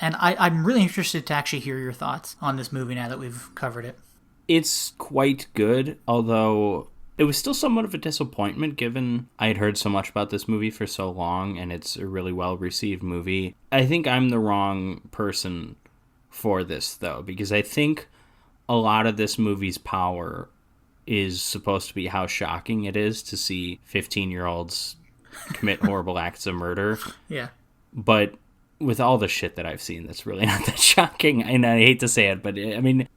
And I'm really interested to actually hear your thoughts on this movie now that we've covered it. It's quite good, although it was still somewhat of a disappointment given I had heard so much about this movie for so long and it's a really well-received movie. I think I'm the wrong person for this, though, because I think a lot of this movie's power is supposed to be how shocking it is to see 15-year-olds commit horrible acts of murder. Yeah. But with all the shit that I've seen, that's really not that shocking. And I hate to say it, but I mean,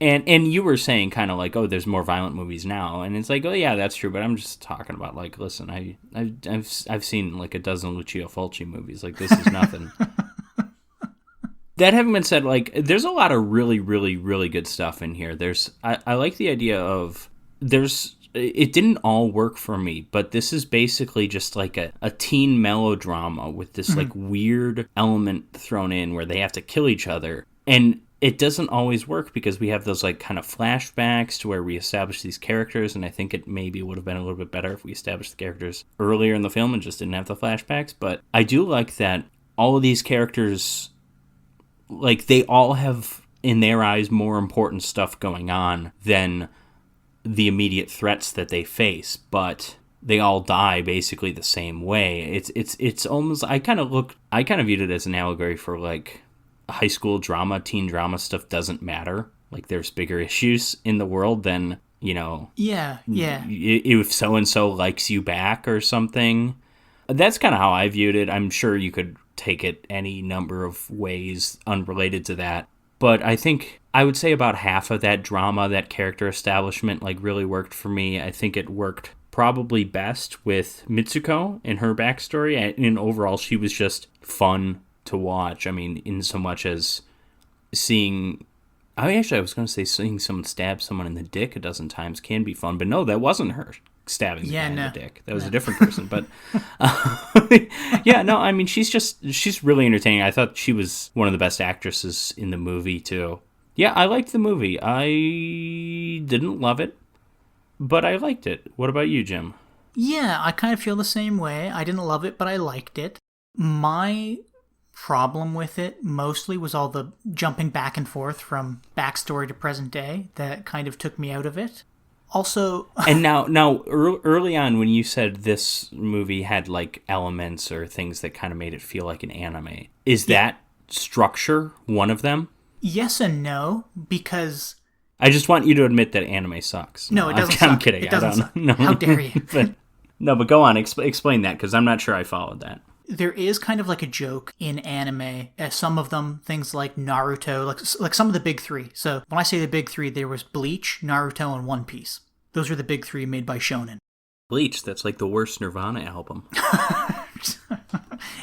and you were saying kind of like, oh, there's more violent movies now. And it's like, oh, yeah, that's true. But I'm just talking about, like, listen, I've seen like a dozen Lucio Fulci movies. Like, this is nothing. That having been said, like, there's a lot of really, really, really good stuff in here. I like the idea of it didn't all work for me, but this is basically just like a teen melodrama with this like weird element thrown in where they have to kill each other. And it doesn't always work because we have those like kind of flashbacks to where we establish these characters. And I think it maybe would have been a little bit better if we established the characters earlier in the film and just didn't have the flashbacks. But I do like that all of these characters, like, they all have, in their eyes, more important stuff going on than the immediate threats that they face, but they all die basically the same way. It's almost, I kind of viewed it as an allegory for, like, high school drama, teen drama stuff doesn't matter. Like, there's bigger issues in the world than, Yeah. if so-and-so likes you back or something. That's kind of how I viewed it. I'm sure you could take it any number of ways unrelated to that. But I think I would say about half of that drama, that character establishment, like, really worked for me. I think it worked probably best with Mitsuko and her backstory. And overall, she was just fun to watch. I mean, in so much as seeing... I was going to say seeing someone stab someone in the dick a dozen times can be fun. But no, that wasn't her stabbing the guy in the dick. That was a different person. But I mean, she's really entertaining. I thought she was one of the best actresses in the movie too. Yeah, I liked the movie. I didn't love it, but I liked it. What about you, Jim? Yeah, I kind of feel the same way. I didn't love it, but I liked it. My problem with it mostly was all the jumping back and forth from backstory to present day that kind of took me out of it. Also, and now, early on, when you said this movie had like elements or things that kind of made it feel like an anime, is that structure one of them? Yes and no, because I just want you to admit that anime sucks. No, it doesn't suck. I'm kidding. It doesn't suck. No. How dare you? but go on. Explain that, because I'm not sure I followed that. There is kind of like a joke in anime. Some of them, things like Naruto, like some of the big three. So when I say the big three, there was Bleach, Naruto, and One Piece. Those are the big three made by Shonen. Bleach, that's like the worst Nirvana album.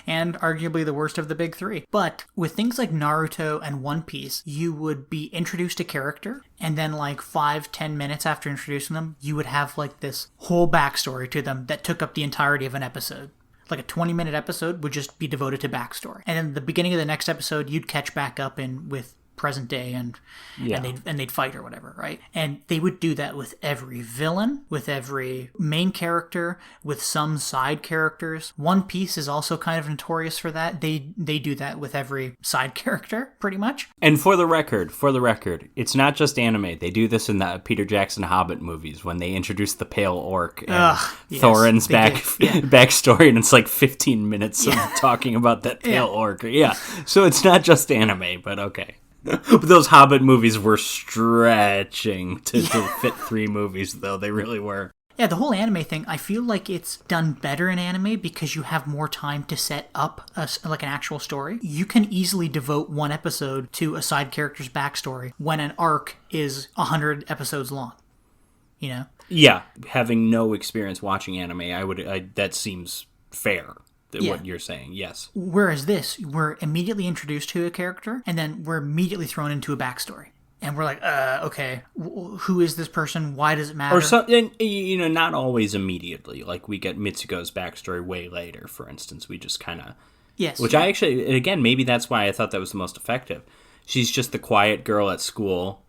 And arguably the worst of the big three. But with things like Naruto and One Piece, you would be introduced to character, and then like 5-10 minutes after introducing them, you would have like this whole backstory to them that took up the entirety of an episode. Like a 20-minute episode would just be devoted to backstory. And then the beginning of the next episode, you'd catch back up with present day and they'd fight or whatever, right? And they would do that with every villain, with every main character, with some side characters. One Piece is also kind of notorious for that. They do that with every side character, pretty much. And for the record, it's not just anime. They do this in the Peter Jackson Hobbit movies when they introduce the Pale Orc and Thorin's backstory, and it's like 15 minutes of talking about that Pale Orc. Yeah, so it's not just anime, but okay. Those Hobbit movies were stretching to fit 3 movies, though. They really were. Yeah, the whole anime thing, I feel like it's done better in anime because you have more time to set up like an actual story. You can easily devote one episode to a side character's backstory when an arc is 100 episodes long. You know? Yeah, having no experience watching anime, that seems fair. What you're saying, yes. Whereas this, we're immediately introduced to a character, and then we're immediately thrown into a backstory. And we're like, okay, who is this person? Why does it matter? Or something, not always immediately. Like, we get Mitsuko's backstory way later, for instance. We just kind of... Yes. Which I actually, again, maybe that's why I thought that was the most effective. She's just the quiet girl at school,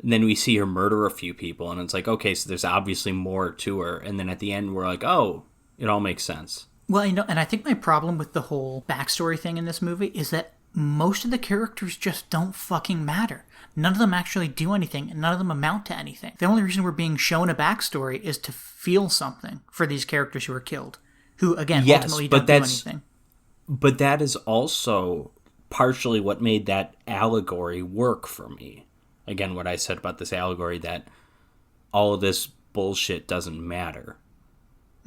and then we see her murder a few people, and it's like, okay, so there's obviously more to her. And then at the end, we're like, oh, it all makes sense. Well, and I think my problem with the whole backstory thing in this movie is that most of the characters just don't fucking matter. None of them actually do anything, and none of them amount to anything. The only reason we're being shown a backstory is to feel something for these characters who are killed, who, again, ultimately don't do anything. But that is also partially what made that allegory work for me. Again, what I said about this allegory, that all of this bullshit doesn't matter.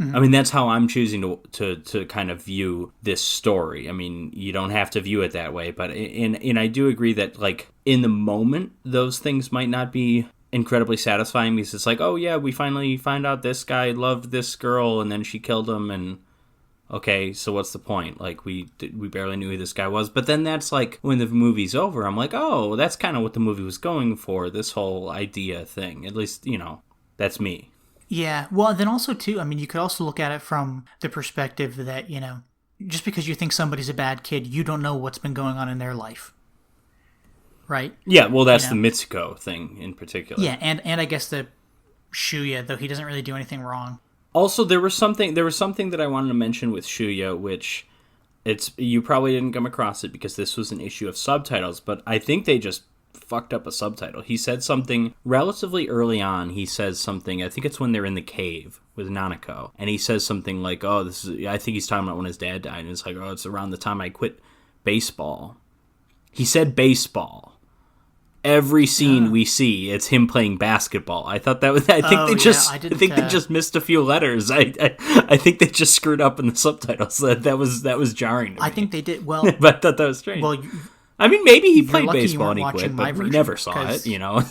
Mm-hmm. I mean, that's how I'm choosing to kind of view this story. I mean, you don't have to view it that way, but and I do agree that, like, in the moment, those things might not be incredibly satisfying, because it's like, oh yeah, we finally find out this guy loved this girl and then she killed him, and okay, so what's the point? Like, we barely knew who this guy was. But then that's like, when the movie's over, I'm like, oh, that's kind of what the movie was going for, this whole idea thing. At least, you know, that's me. Yeah, well, then also, too, I mean, you could also look at it from the perspective that, you know, just because you think somebody's a bad kid, you don't know what's been going on in their life. Right? Yeah, well, that's the Mitsuko thing in particular. Yeah, and I guess the Shuya, though he doesn't really do anything wrong. Also, there was something that I wanted to mention with Shuya, which you probably didn't come across it because this was an issue of subtitles, but I think they just fucked up a subtitle. He said something relatively early on. He says something, I think it's when they're in the cave with Nanako, and he says something like, oh, I think he's talking about when his dad died, and it's like, oh, it's around the time I quit baseball. He said baseball. Every scene we see, it's him playing basketball. I thought that was. I think they just missed a few letters. I think they just screwed up in the subtitles. That was jarring to me. I think they did well, but I thought that was strange. Well, I mean, maybe he played baseball and he quit, but we never saw it. You know.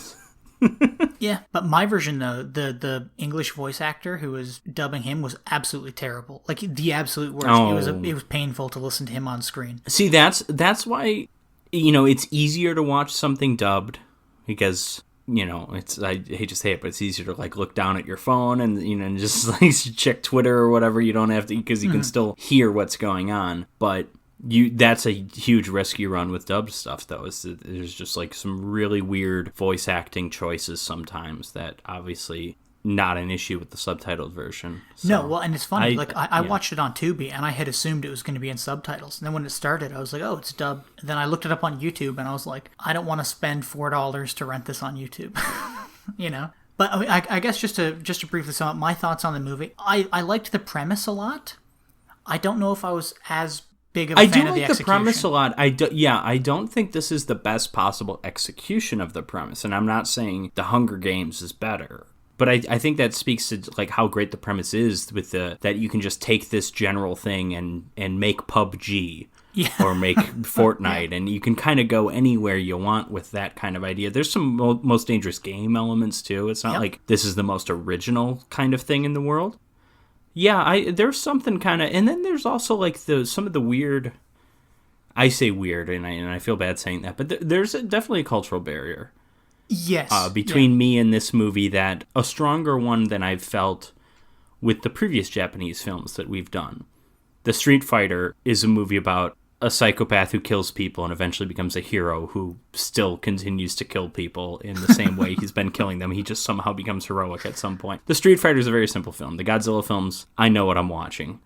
Yeah, but my version though, the English voice actor who was dubbing him was absolutely terrible. Like, the absolute worst. Oh. It was painful to listen to him on screen. See, that's why. You know, it's easier to watch something dubbed because, you know, I hate to say it, but it's easier to, like, look down at your phone and, you know, and just, like, check Twitter or whatever. You don't have to, because you can still hear what's going on. But that's a huge risk you run with dubbed stuff, though. There's just, like, some really weird voice acting choices sometimes that obviously not an issue with the subtitled version. So no, well, and it's funny. I watched it on Tubi, and I had assumed it was going to be in subtitles. And then when it started, I was like, oh, it's dubbed. And then I looked it up on YouTube, and I was like, I don't want to spend $4 to rent this on YouTube. You know? But I guess just to briefly sum up my thoughts on the movie, I liked the premise a lot. I don't know if I was as big of a fan of the execution. I do like the premise a lot. I don't think this is the best possible execution of the premise. And I'm not saying The Hunger Games is better. But I think that speaks to, like, how great the premise is with that you can just take this general thing and make PUBG or make Fortnite, and you can kind of go anywhere you want with that kind of idea. There's some most dangerous game elements too. It's not like this is the most original kind of thing in the world. Yeah, there's something kind of, and then there's also like some of the weird. I say weird, and I feel bad saying that, but there's definitely a cultural barrier. Yes. Between me and this movie, that a stronger one than I've felt with the previous Japanese films that we've done. The Street Fighter is a movie about a psychopath who kills people and eventually becomes a hero who still continues to kill people in the same way he's been killing them. He just somehow becomes heroic at some point. The Street Fighter is a very simple film. The Godzilla films, I know what I'm watching.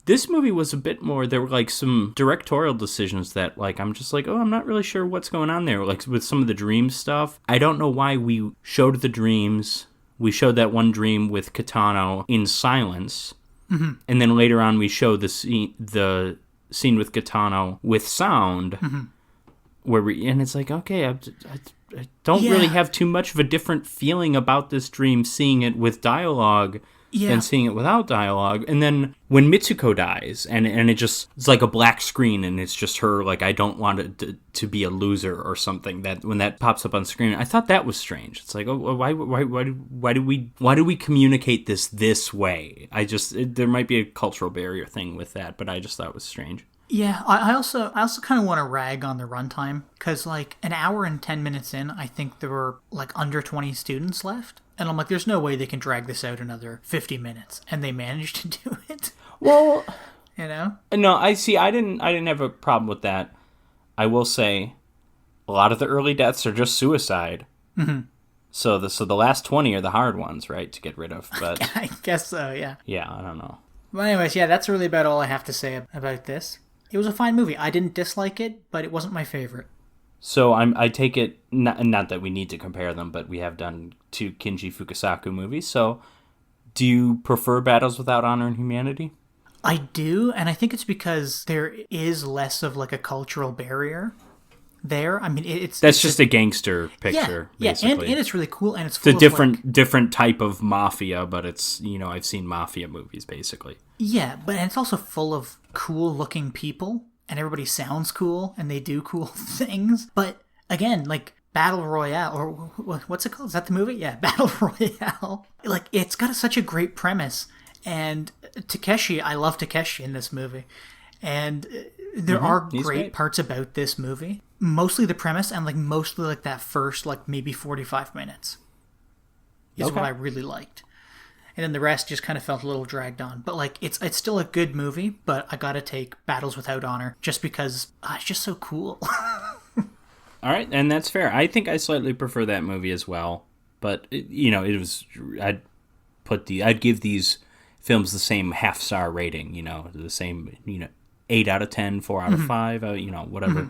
This movie was a bit more, there were like some directorial decisions that, like, I'm just like, oh, I'm not really sure what's going on there. Like with some of the dream stuff, I don't know why we showed the dreams. We showed that one dream with Kitano in silence. Mm-hmm. And then later on we showed the scene with Kitano with sound. Mm-hmm. And it's like, okay, I don't really have too much of a different feeling about this dream seeing it with dialogue than seeing it without dialogue. And then when Mitsuko dies, and it's like a black screen, and it's just her, like, I don't want it to be a loser or something, that when that pops up on screen, I thought that was strange. It's like, oh, why do we communicate this way? There might be a cultural barrier thing with that, but I just thought it was strange. Yeah, I also kind of want to rag on the runtime, because, like, an hour and 10 minutes in, I think there were, like, under 20 students left. And I'm like, there's no way they can drag this out another 50 minutes. And they managed to do it. Well, you know? No, I didn't have a problem with that. I will say, a lot of the early deaths are just suicide. Mm-hmm. So the last 20 are the hard ones, right, to get rid of. But I guess so, yeah. Yeah, I don't know. Well, anyways, yeah, that's really about all I have to say about this. It was a fine movie. I didn't dislike it, but it wasn't my favorite. So I take it, not that we need to compare them, but we have done two Kinji Fukasaku movies. So do you prefer Battles Without Honor and Humanity? I do, and I think it's because there is less of like a cultural barrier there. I mean, That's just a gangster picture, basically. and it's really cool, and it's It's a full of different type of mafia, but it's, I've seen mafia movies, basically. yeah, but it's also full of cool looking people, and everybody sounds cool, and they do cool things. But again, like Battle Royale, or what's it called? Is that the movie? Yeah, Battle Royale. Like, it's got such a great premise, and Takeshi, I love Takeshi in this movie, and there are great parts about this movie. Mostly the premise, and like mostly like that first like maybe 45 minutes is what I really liked. And then the rest just kind of felt a little dragged on. But like it's still a good movie, but I gotta take Battles Without Honor just because it's just so cool. All right, and that's fair. I think I slightly prefer that movie as well. But it was I'd give these films the same half-star rating, the same 8 out of 10, 4 out of 5, whatever.